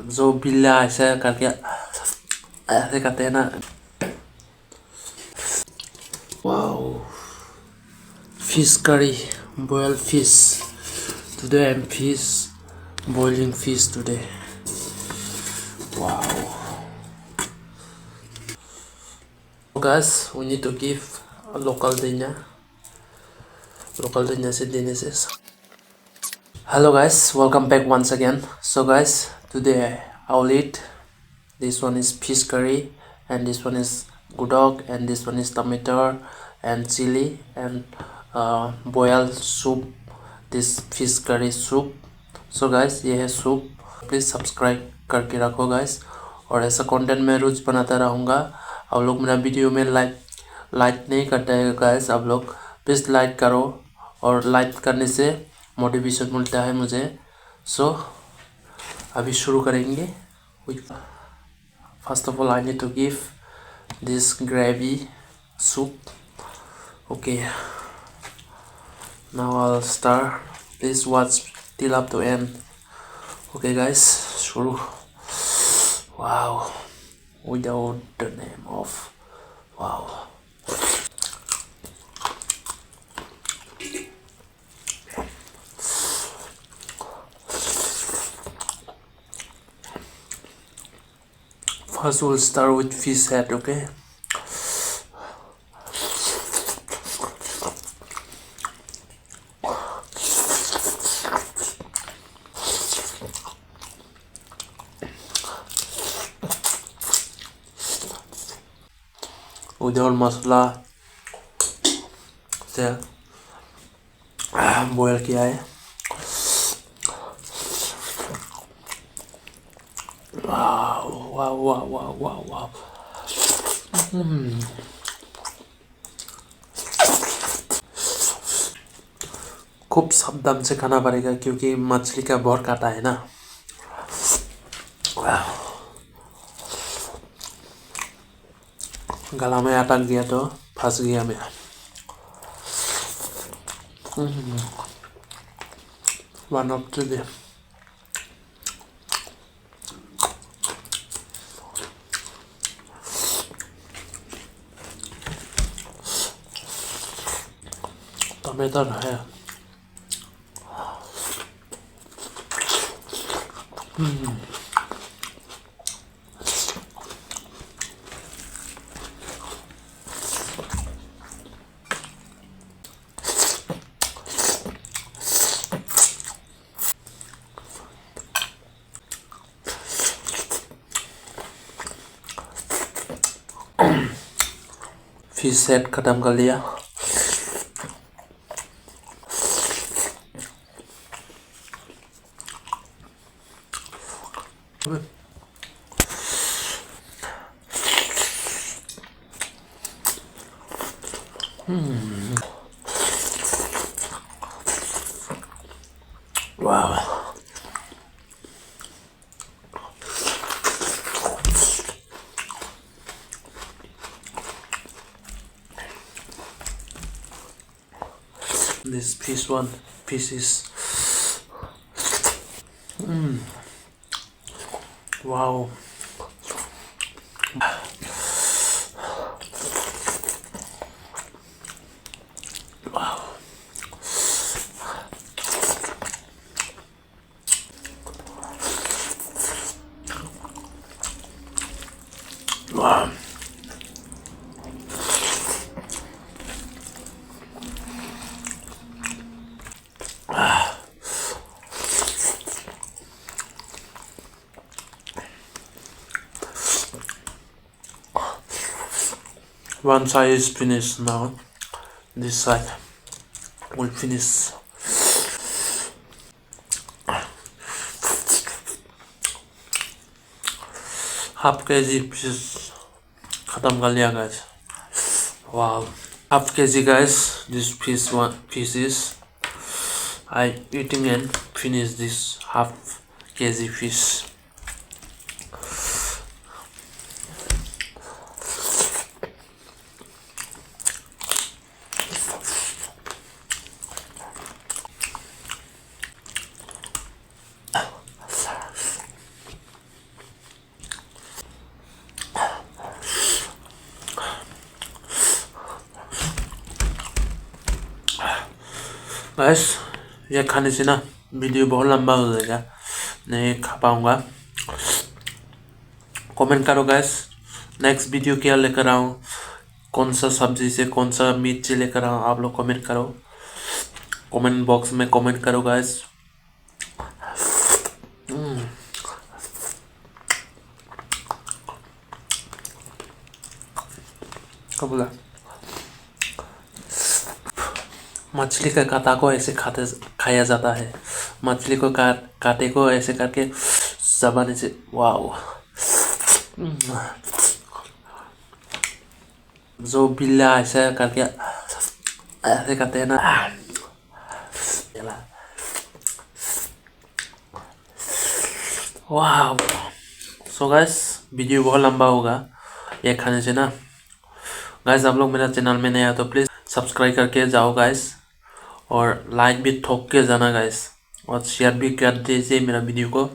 जो बिल्ला ऐसे करके ऐसे करते हैं ना। Wow, fish curry, boiled fish. Today I'm boiling fish today. Wow. Guys, we need to give a local dinner. Local dinner is. Hello guys, welcome back once again. So guys, today I'll eat. This one is fish curry, and this one is gudok, and this one is tomato and chili and boiled soup. This fish curry soup. So guys, ये है soup. Please subscribe करके रखो guys, और ऐसा content मैं रोज बनाता रहूँगा. आप लोग मेरा वीडियो में लाइक नहीं करते हैं गाइस. आप लोग प्लीज़ लाइक करो, और लाइक करने से मोटिवेशन मिलता है मुझे. सो अभी शुरू करेंगे. First of all, I need to give this gravy soup. Okay, now I'll start. Please watch till up to end. Okay guys, shuru. Wow, without the name of wow. First we'll start with fish head, okay? Without मसाला से boil किया है. वाव वाव वाव वाव वाव वाव. खूब सावधान से खाना पड़ेगा क्योंकि मछली का बहुत काटा है ना. गला में अटक गया तो फंस गया मैं. One of the टमाटर है. फिश सेट खत्म कर लिया. Wow. This piece is wow. Wow. Wow. One side is finished now. This side will finish. Half kg piece खत्म कर लिया guys. Wow, half kg guys. This pieces I eating and finish this half kg fish. Gas ये खाने से ना video बहुत लंबा हो जाएगा, नहीं खा पाऊँगा। कमेंट करो गैस नेक्स्ट वीडियो क्या लेकर आऊँ, कौन सा सब्जी से कौन सा मीट से लेकर आऊँ, आप लोग कमेंट करो, कमेंट बॉक्स में कमेंट करो गैस। क्या बोला, मछली का काटा को ऐसे खाया जाता है, मछली को काटे को ऐसे करके जबान से, वाओ। जो बिल्ला ऐसे करके ऐसे करते हैं ना, वाह। सो गैस वीडियो बहुत लंबा होगा ये खाने से ना। गैस आप लोग मेरा चैनल में नए आए तो प्लीज़ सब्सक्राइब करके जाओ गैस, और लाइक भी ठोक के जाना गैस, और शेयर भी कर दीजिए मेरा वीडियो को।